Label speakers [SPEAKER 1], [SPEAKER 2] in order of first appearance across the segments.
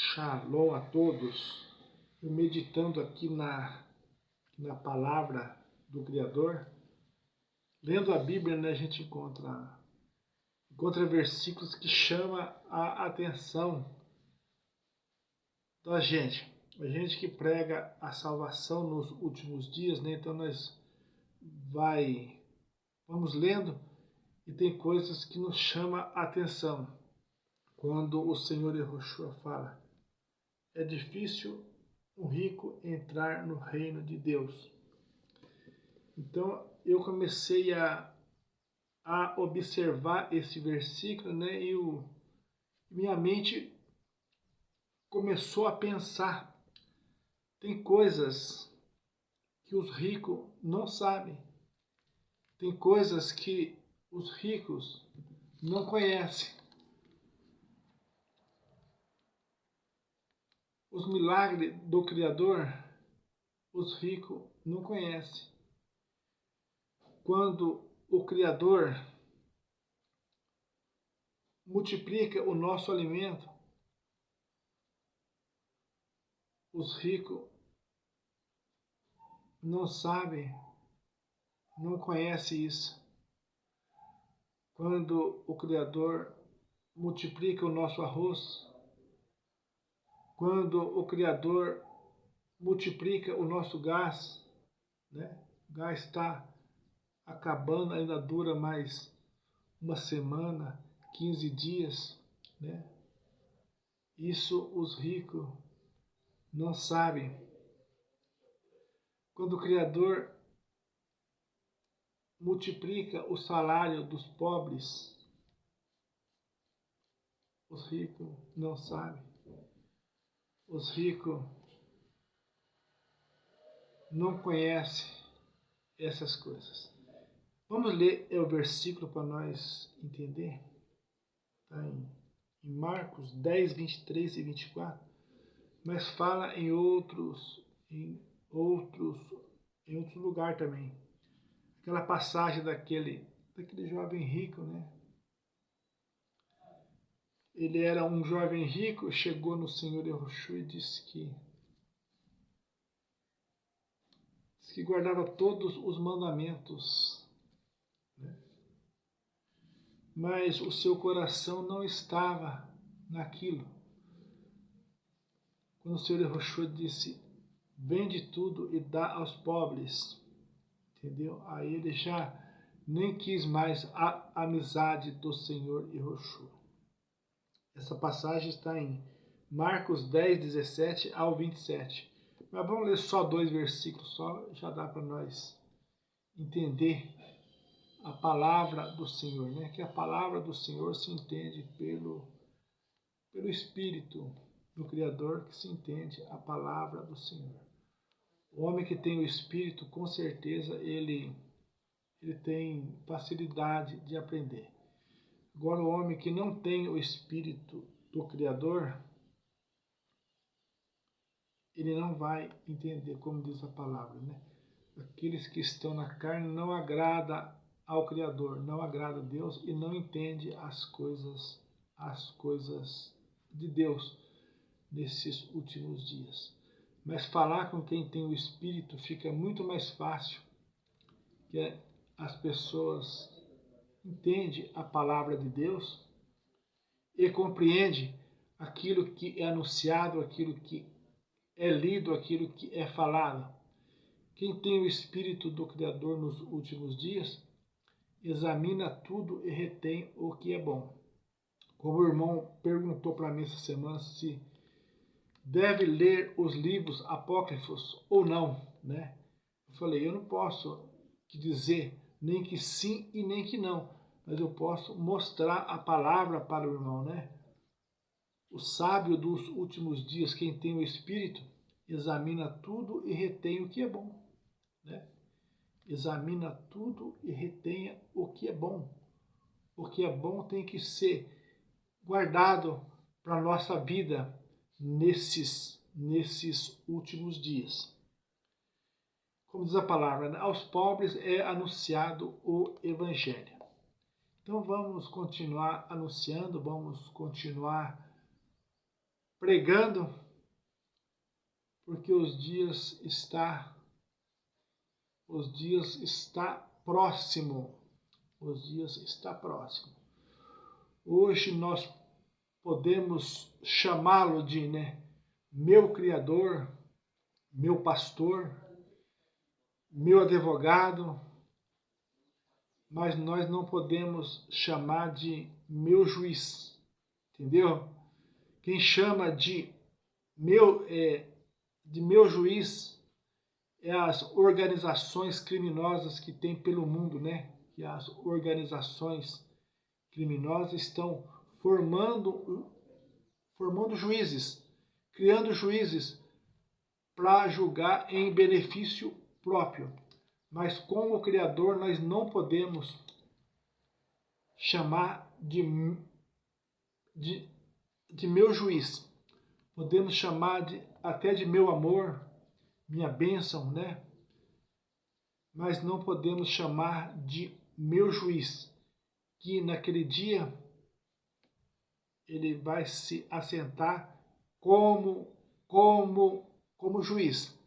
[SPEAKER 1] Shalom a todos. Eu meditando aqui na palavra do Criador, lendo a Bíblia, né, a gente encontra versículos que chamam a atenção da gente. A gente que prega a salvação nos últimos dias, né? Então nós vamos lendo e tem coisas que nos chamam a atenção. Quando o Senhor Yahushua fala, é difícil um rico entrar no reino de Deus. Então eu comecei a observar esse versículo, né? E minha mente começou a pensar. Tem coisas que os ricos não sabem. Tem coisas que os ricos não conhecem. Os milagres do Criador, os ricos não conhecem. Quando o Criador multiplica o nosso alimento, os ricos não sabem, não conhecem isso. Quando o Criador multiplica o nosso arroz, quando o Criador multiplica o nosso gás, né? O gás está acabando, ainda dura mais uma semana, 15 dias, né? Isso os ricos não sabem. Quando o Criador multiplica o salário dos pobres, os ricos não sabem. Os ricos não conhecem essas coisas. Vamos ler o versículo para nós entender. Está em Marcos 10, 23 e 24. Mas fala em outro lugar também. Aquela passagem daquele jovem rico, né? Ele era um jovem rico, chegou no Senhor Yahushua e disse que guardava todos os mandamentos, né? Mas o seu coração não estava naquilo. Quando o Senhor Yahushua disse, vende tudo e dá aos pobres, entendeu? Aí ele já nem quis mais a amizade do Senhor Yahushua. Essa passagem está em Marcos 10, 17 ao 27. Mas vamos ler só 2 versículos, só já dá para nós entender a palavra do Senhor, né? Que a palavra do Senhor se entende pelo Espírito do Criador, que se entende a palavra do Senhor. O homem que tem o Espírito, com certeza, ele tem facilidade de aprender. Agora, o homem que não tem o Espírito do Criador, ele não vai entender, como diz a palavra, né? Aqueles que estão na carne não agrada ao Criador, não agrada a Deus e não entende as coisas de Deus nesses últimos dias. Mas falar com quem tem o Espírito fica muito mais fácil, que as pessoas entendem a palavra de Deus e compreendem aquilo que é anunciado, aquilo que é lido, aquilo que é falado. Quem tem o Espírito do Criador nos últimos dias, examina tudo e retém o que é bom. Como o irmão perguntou para mim essa semana se deve ler os livros apócrifos ou não, né? Eu falei, eu não posso te dizer nem que sim e nem que não, mas eu posso mostrar a palavra para o irmão, né? O sábio dos últimos dias, quem tem o Espírito, examina tudo e retém o que é bom, né? Examina tudo e retenha o que é bom. O que é bom tem que ser guardado para a nossa vida nesses últimos dias. Como diz a palavra, né? Aos pobres é anunciado o Evangelho. Então vamos continuar anunciando, vamos continuar pregando, porque os dias está próximo. Os dias está próximo. Hoje nós podemos chamá-lo de, meu Criador, meu pastor, meu advogado, mas nós não podemos chamar de meu juiz, entendeu? Quem chama de meu juiz é as organizações criminosas que tem pelo mundo, Que as organizações criminosas estão formando juízes, criando juízes para julgar em benefício próprio. Mas como Criador nós não podemos chamar de meu juiz. Podemos chamar até de meu amor, minha bênção, Mas não podemos chamar de meu juiz, que naquele dia ele vai se assentar como juiz.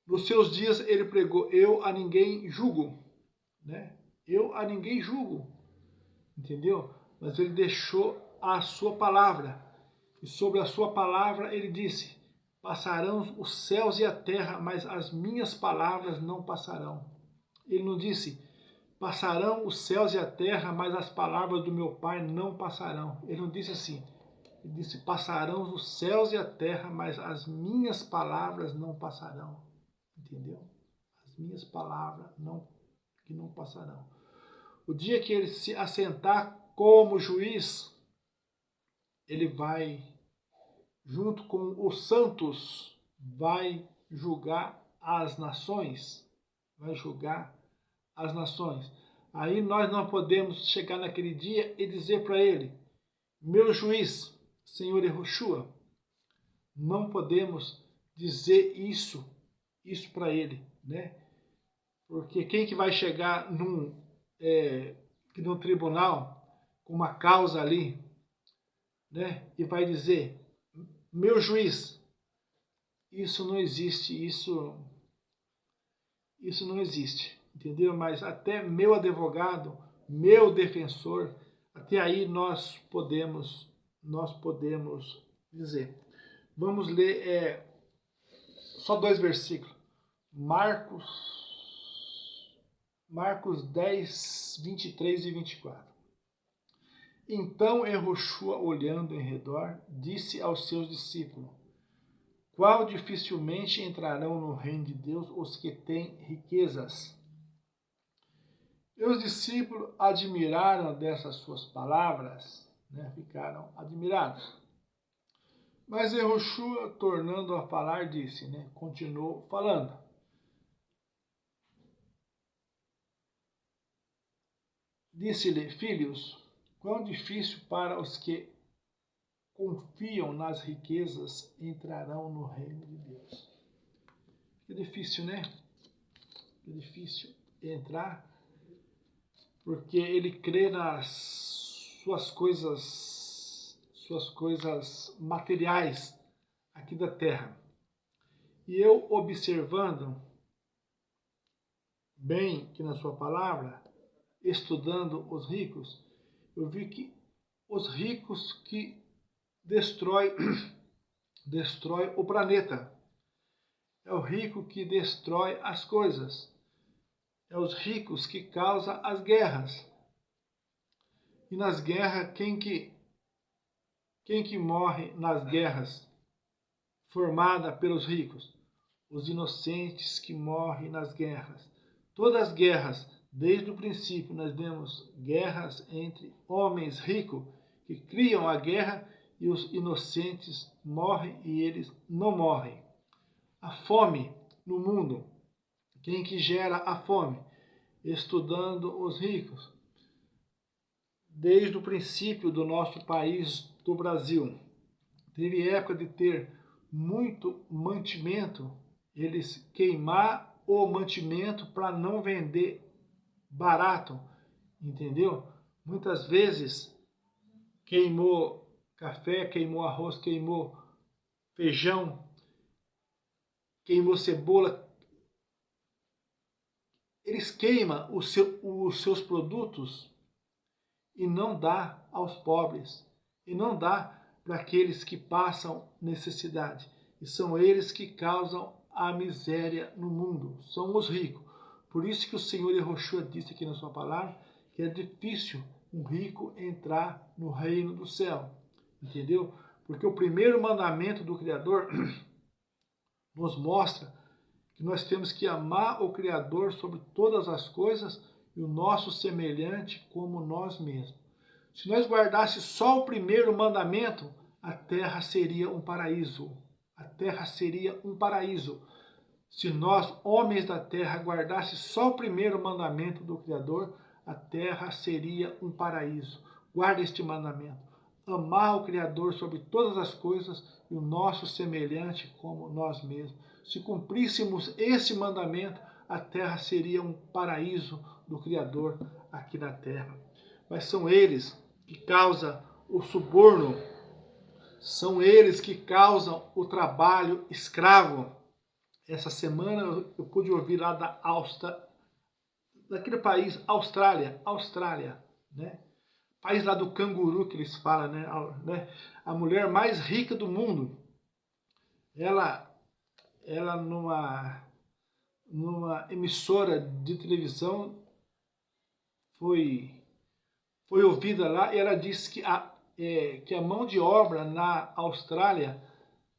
[SPEAKER 1] Nos seus dias ele pregou: eu a ninguém julgo, Eu a ninguém julgo, entendeu? Mas ele deixou a sua palavra, e sobre a sua palavra ele disse: passarão os céus e a terra, mas as minhas palavras não passarão. Ele não disse: passarão os céus e a terra, mas as palavras do meu Pai não passarão. Ele não disse assim. Ele disse: passarão os céus e a terra, mas as minhas palavras não passarão. Entendeu? As minhas palavras que não passarão. O dia que ele se assentar como juiz, ele vai, junto com os santos, vai julgar as nações. Vai julgar as nações. Aí nós não podemos chegar naquele dia e dizer para ele: meu juiz, Senhor Yahushua. Não podemos dizer isso para ele, Porque quem que vai chegar num tribunal com uma causa ali, E vai dizer: meu juiz? Isso não existe, isso não existe, entendeu? Mas até meu advogado, meu defensor, até aí nós podemos dizer. Vamos ler só 2 versículos. Marcos 10, 23 e 24. Então Yahushua, olhando em redor, disse aos seus discípulos: qual dificilmente entrarão no reino de Deus os que têm riquezas? E os discípulos admiraram dessas suas palavras, ficaram admirados. Mas Yahushua, tornando a falar, disse, continuou falando: disse-lhe: filhos, quão difícil para os que confiam nas riquezas entrarão no reino de Deus. Que difícil, Que difícil entrar, porque ele crê nas suas coisas materiais aqui da terra. E eu, observando bem que na sua palavra, estudando os ricos, eu vi que os ricos que destrói o planeta. É o rico que destrói as coisas. É os ricos que causam as guerras. E nas guerras, quem que morre nas guerras formada pelos ricos? Os inocentes que morrem nas guerras. Todas as guerras, desde o princípio, nós vemos guerras entre homens ricos que criam a guerra, e os inocentes morrem e eles não morrem. A fome no mundo. Quem que gera a fome? Estudando os ricos. Desde o princípio do nosso país, do Brasil, teve época de ter muito mantimento, eles queimar o mantimento para não vender barato, entendeu? Muitas vezes queimou café, queimou arroz, queimou feijão, queimou cebola. Eles queimam os seus produtos e não dá aos pobres, e não dá para aqueles que passam necessidade. E são eles que causam a miséria no mundo, são os ricos. Por isso que o Senhor Yehoshua disse aqui na sua palavra que é difícil um rico entrar no reino do céu, entendeu? Porque o primeiro mandamento do Criador nos mostra que nós temos que amar o Criador sobre todas as coisas e o nosso semelhante como nós mesmos. Se nós guardássemos só o primeiro mandamento, a terra seria um paraíso. A terra seria um paraíso. Se nós, homens da terra, guardássemos só o primeiro mandamento do Criador, a terra seria um paraíso. Guarda este mandamento. Amar o Criador sobre todas as coisas e o nosso semelhante como nós mesmos. Se cumpríssemos esse mandamento, a terra seria um paraíso do Criador aqui na terra. Mas são eles que causam o suborno, são eles que causam o trabalho escravo. Essa semana eu pude ouvir lá da Áustria, daquele país, Austrália, né? País lá do canguru que eles falam, né? A mulher mais rica do mundo, ela numa emissora de televisão foi ouvida lá e ela disse que a mão de obra na Austrália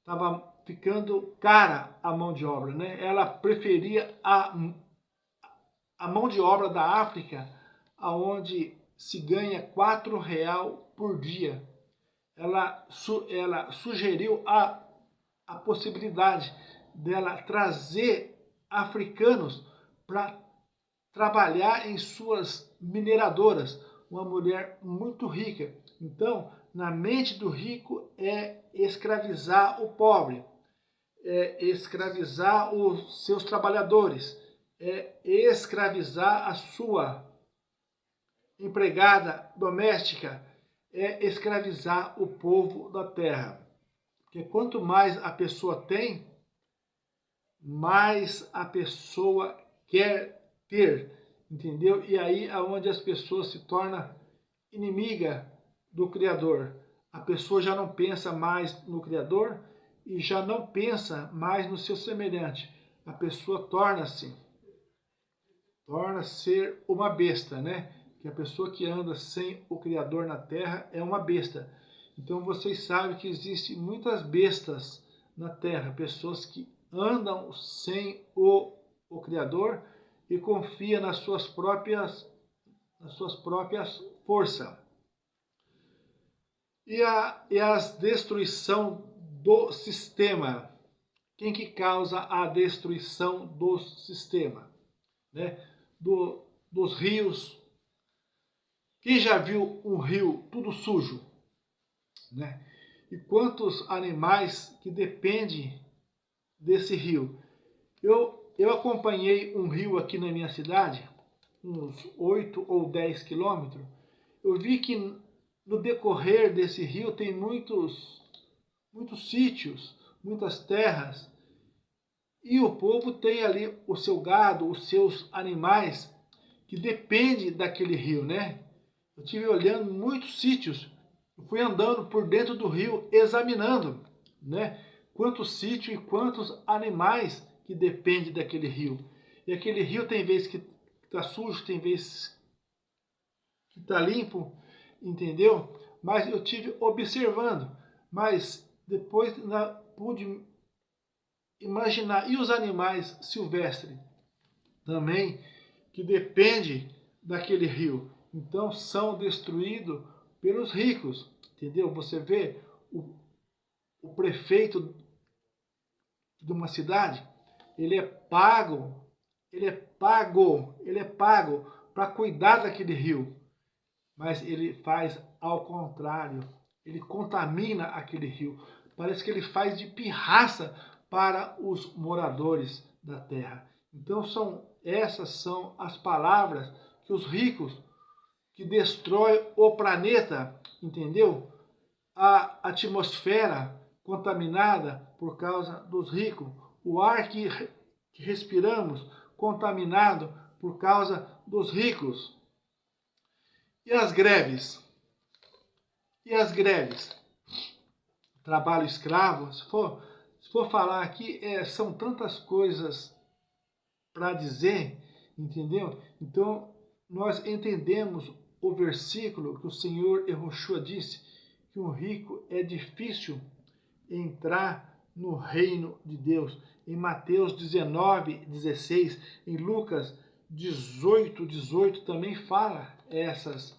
[SPEAKER 1] estava ficando cara, a mão de obra, né? Ela preferia a mão de obra da África, aonde se ganha R$ 4 por dia. Ela sugeriu a possibilidade dela trazer africanos para trabalhar em suas mineradoras. Uma mulher muito rica. Então, na mente do rico é escravizar o pobre, é escravizar os seus trabalhadores, é escravizar a sua empregada doméstica, é escravizar o povo da terra. Porque quanto mais a pessoa tem, mais a pessoa quer ter, entendeu? E aí é onde as pessoas se tornam inimiga do Criador. A pessoa já não pensa mais no Criador e já não pensa mais no seu semelhante. A pessoa torna-se uma besta, né? Que a pessoa que anda sem o Criador na terra é uma besta. Então vocês sabem que existem muitas bestas na terra, pessoas que andam sem o Criador e confiam nas suas próprias forças. E a destruição do sistema. Quem que causa a destruição do sistema? Né? Dos rios. Quem já viu um rio tudo sujo? Né? E quantos animais que dependem desse rio? Eu acompanhei um rio aqui na minha cidade, uns 8 ou 10 quilômetros. Eu vi que no decorrer desse rio tem muitos sítios, muitas terras, e o povo tem ali o seu gado, os seus animais, que dependem daquele rio, né? Eu estive olhando muitos sítios, eu fui andando por dentro do rio, examinando, né? Quantos sítios e quantos animais que dependem daquele rio. E aquele rio tem vezes que está sujo, tem vezes que está limpo, entendeu? Mas eu estive observando, mas depois pude imaginar. E os animais silvestres também, que dependem daquele rio. Então são destruídos pelos ricos, entendeu? Você vê o prefeito de uma cidade, ele é pago para cuidar daquele rio. Mas ele faz ao contrário, ele contamina aquele rio. Parece que ele faz de pirraça para os moradores da terra. Então essas são as palavras que os ricos que destroem o planeta, entendeu? a atmosfera contaminada por causa dos ricos, o ar que respiramos contaminado por causa dos ricos. E as greves? E as greves? Trabalho escravo? Se for falar aqui, são tantas coisas para dizer, entendeu? Então, nós entendemos o versículo que o Senhor Yahushua disse, que um rico é difícil entrar no reino de Deus. Em Mateus 19:16, em Lucas 18:18 também fala essas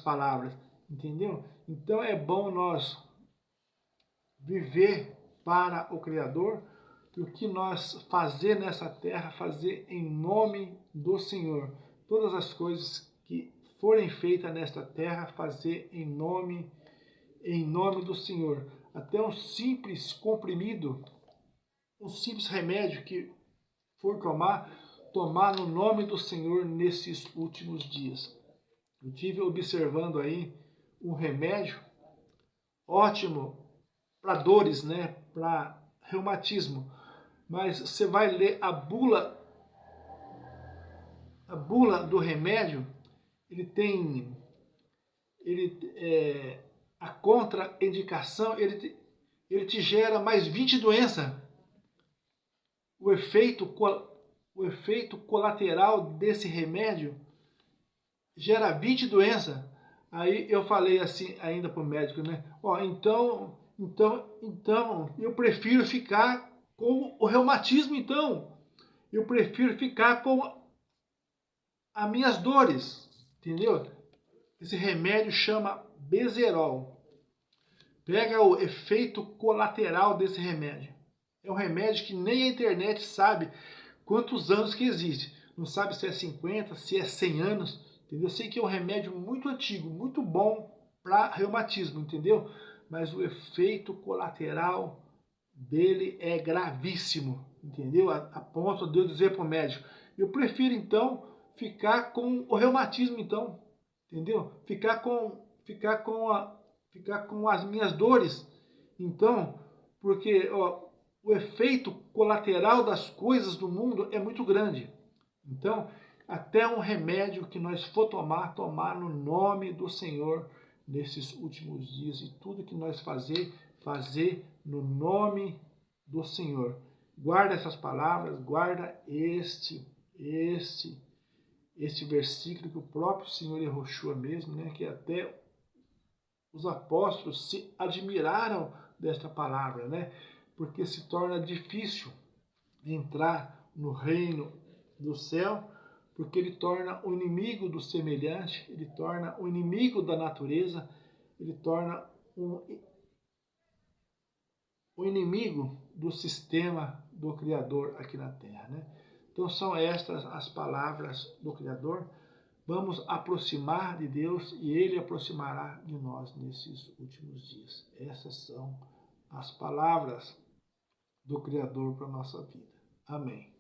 [SPEAKER 1] palavras, entendeu? Então é bom nós viver para o Criador, e o que nós fazer nessa terra, fazer em nome do Senhor. Todas as coisas que forem feitas nesta terra, fazer em nome do Senhor. Até um simples comprimido, um simples remédio que for tomar no nome do Senhor nesses últimos dias. Eu tive observando aí um remédio ótimo para dores, né, para reumatismo. Mas você vai ler a bula do remédio, ele tem a contraindicação, ele te gera mais 20 doenças. O efeito colateral desse remédio gera 20 doenças. Aí eu falei assim ainda para o médico, né? Então eu prefiro ficar com o reumatismo, então. Eu prefiro ficar com as minhas dores, entendeu? Esse remédio chama Bezerol. Pega o efeito colateral desse remédio. É um remédio que nem a internet sabe quantos anos que existe. Não sabe se é 50, se é 100 anos, entendeu? Eu sei que é um remédio muito antigo, muito bom para reumatismo, entendeu? Mas o efeito colateral dele é gravíssimo, entendeu? A ponto de eu dizer para o médico, eu prefiro então ficar com o reumatismo, então, entendeu? Ficar com as minhas dores, então, porque o efeito colateral das coisas do mundo é muito grande. Então, até um remédio que nós for tomar no nome do Senhor nesses últimos dias, e tudo que nós fazer no nome do Senhor. Guarda essas palavras, guarda este versículo que o próprio Senhor Yahushua mesmo, né, que até os apóstolos se admiraram desta palavra, né, porque se torna difícil entrar no reino do céu, porque ele torna o inimigo do semelhante, ele torna o inimigo da natureza, ele torna o inimigo do sistema do Criador aqui na Terra, né? Então são estas as palavras do Criador. Vamos aproximar de Deus e Ele aproximará de nós nesses últimos dias. Essas são as palavras do Criador para a nossa vida. Amém.